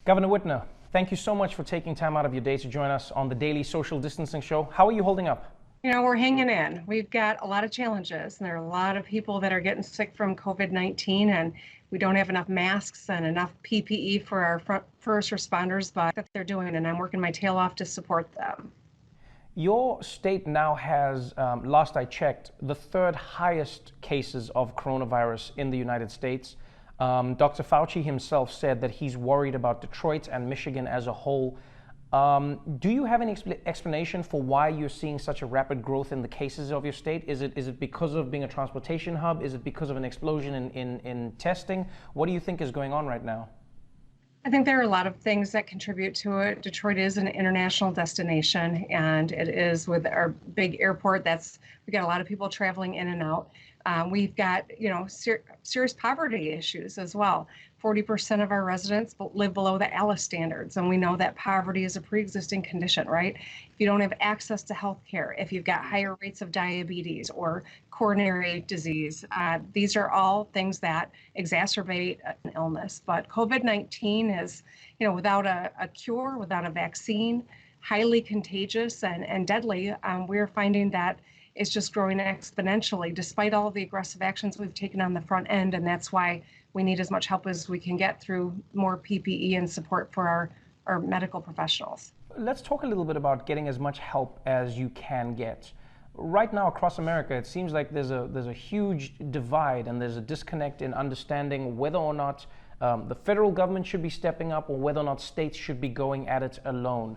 Governor Whitmer, thank you so much for taking time out of your day to join us on the daily social distancing show. How are you holding up? We're hanging in. We've got a lot of challenges, and there are a lot of people that are getting sick from COVID-19, and we don't have enough masks and enough PPE for our first responders, but that they're doing, and I'm working my tail off to support them. Your state now has, last I checked, the third highest cases of coronavirus in the United States. Dr. Fauci himself said that he's worried about Detroit and Michigan as a whole. Do you have any explanation for why you're seeing such a rapid growth in the cases of your state? Is it because of being a transportation hub? Is it because of an explosion in testing? What do you think is going on right now? I think there are a lot of things that contribute to it. Detroit is an international destination, and it is with our big airport. We got a lot of people traveling in and out. We've got, serious poverty issues as well. 40% of our residents live below the ALICE standards, and we know that poverty is a pre-existing condition, right? If you don't have access to health care, if you've got higher rates of diabetes or coronary disease, these are all things that exacerbate an illness. But COVID-19 is, without a cure, without a vaccine, highly contagious and deadly. We're finding that it's just growing exponentially despite all the aggressive actions we've taken on the front end, and that's why we need as much help as we can get through more PPE and support for our medical professionals. Let's talk a little bit about getting as much help as you can get. Right now across America, it seems like there's a huge divide and there's a disconnect in understanding whether or not the federal government should be stepping up or whether or not states should be going at it alone.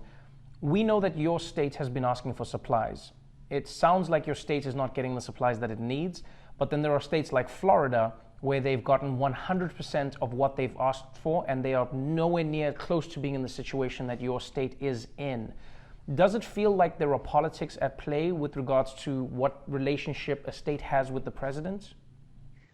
We know that your state has been asking for supplies. It sounds like your state is not getting the supplies that it needs, but then there are states like Florida where they've gotten 100% of what they've asked for, and they are nowhere near close to being in the situation that your state is in. Does it feel like there are politics at play with regards to what relationship a state has with the president?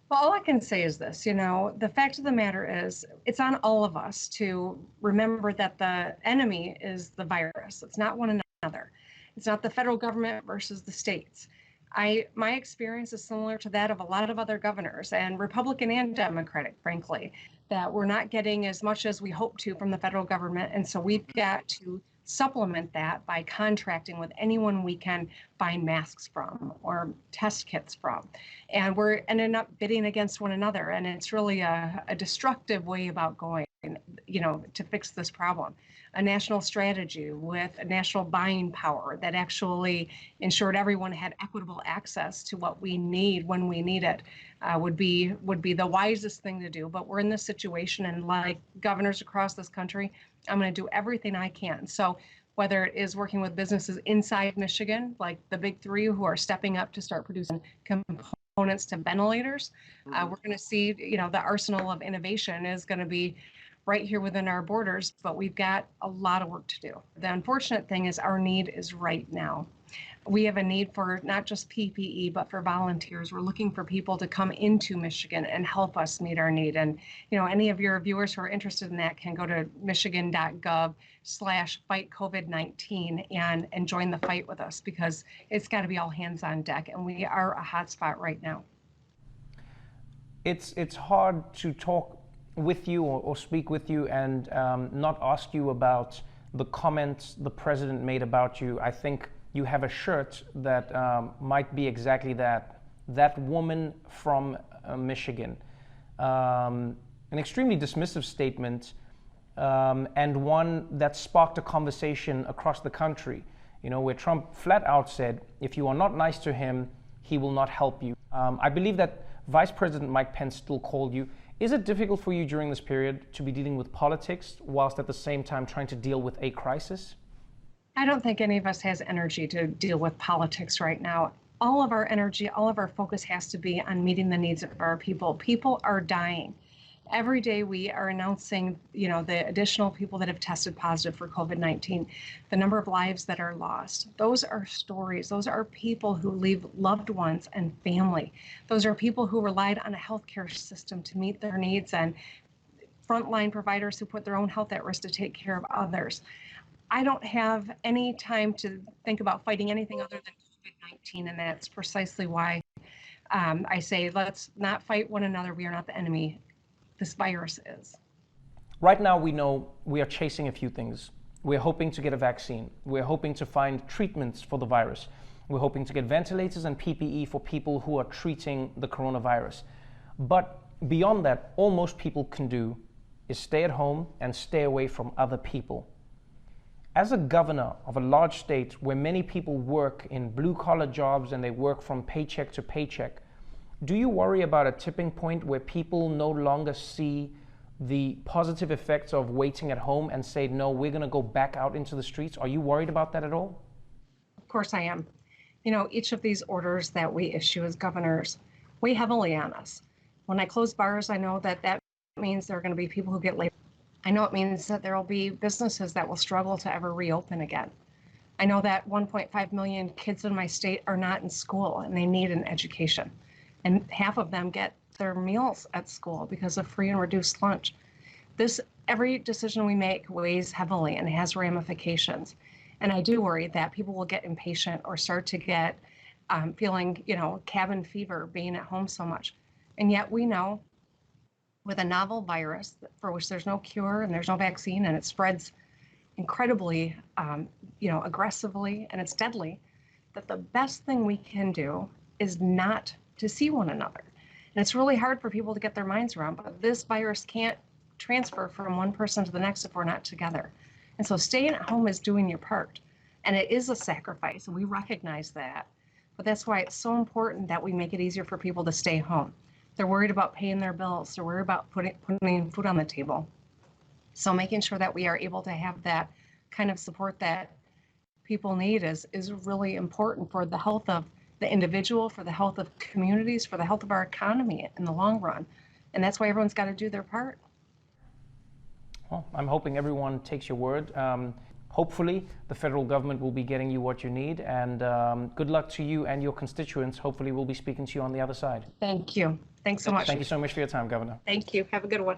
Well, all I can say is this, the fact of the matter is it's on all of us to remember that the enemy is the virus. It's not one another. It's not the federal government versus the states. My experience is similar to that of a lot of other governors, and Republican and Democratic, frankly, that we're not getting as much as we hope to from the federal government. And so we've got to supplement that by contracting with anyone we can buy masks from or test kits from. And we're ending up bidding against one another. And it's really a destructive way about going, to fix this problem. A national strategy with a national buying power that actually ensured everyone had equitable access to what we need when we need it would be the wisest thing to do. But we're in this situation, and like governors across this country, I'm going to do everything I can. So whether it is working with businesses inside Michigan, like the big three who are stepping up to start producing components to ventilators, we're going to see, the arsenal of innovation is going to be right here within our borders, but we've got a lot of work to do. The unfortunate thing is our need is right now. We have a need for not just PPE, but for volunteers. We're looking for people to come into Michigan and help us meet our need. And, any of your viewers who are interested in that can go to michigan.gov/fightcovid19 and join the fight with us, because it's got to be all hands on deck. And we are a hotspot right now. It's hard to talk with you or speak with you and not ask you about the comments the president made about you. I think you have a shirt that might be exactly that woman from Michigan. An extremely dismissive statement and one that sparked a conversation across the country, where Trump flat out said, if you are not nice to him, he will not help you. I believe that Vice President Mike Pence still called you. Is it difficult for you during this period to be dealing with politics whilst at the same time trying to deal with a crisis? I don't think any of us has energy to deal with politics right now. All of our energy, all of our focus has to be on meeting the needs of our people. People are dying. Every day we are announcing, the additional people that have tested positive for COVID-19, the number of lives that are lost. Those are stories. Those are people who leave loved ones and family. Those are people who relied on a healthcare system to meet their needs, and frontline providers who put their own health at risk to take care of others. I don't have any time to think about fighting anything other than COVID-19, and that's precisely why I say let's not fight one another. We are not the enemy. This virus is. Right now, we know we are chasing a few things. We're hoping to get a vaccine. We're hoping to find treatments for the virus. We're hoping to get ventilators and PPE for people who are treating the coronavirus. But beyond that, all most people can do is stay at home and stay away from other people. As a governor of a large state where many people work in blue-collar jobs and they work from paycheck to paycheck, do you worry about a tipping point where people no longer see the positive effects of waiting at home and say, no, we're going to go back out into the streets? Are you worried about that at all? Of course I am. You know, each of these orders that we issue as governors weigh heavily on us. When I close bars, I know that that means there are going to be people who get laid. I know it means that there will be businesses that will struggle to ever reopen again. I know that 1.5 million kids in my state are not in school and they need an education. And half of them get their meals at school because of free and reduced lunch. Every decision we make weighs heavily and has ramifications. And I do worry that people will get impatient or start to get feeling, cabin fever being at home so much. And yet we know with a novel virus for which there's no cure and there's no vaccine and it spreads incredibly, aggressively and it's deadly, that the best thing we can do is not to see one another. And it's really hard for people to get their minds around, but this virus can't transfer from one person to the next if we're not together. And so staying at home is doing your part. And it is a sacrifice, and we recognize that. But that's why it's so important that we make it easier for people to stay home. They're worried about paying their bills. They're worried about putting food on the table. So making sure that we are able to have that kind of support that people need is really important for the health of the individual, for the health of communities, for the health of our economy in the long run. And that's why everyone's got to do their part. Well, I'm hoping everyone takes your word. Hopefully, the federal government will be getting you what you need. And good luck to you and your constituents. Hopefully, we'll be speaking to you on the other side. Thank you. Thanks so much. Thank you so much for your time, Governor. Thank you. Have a good one.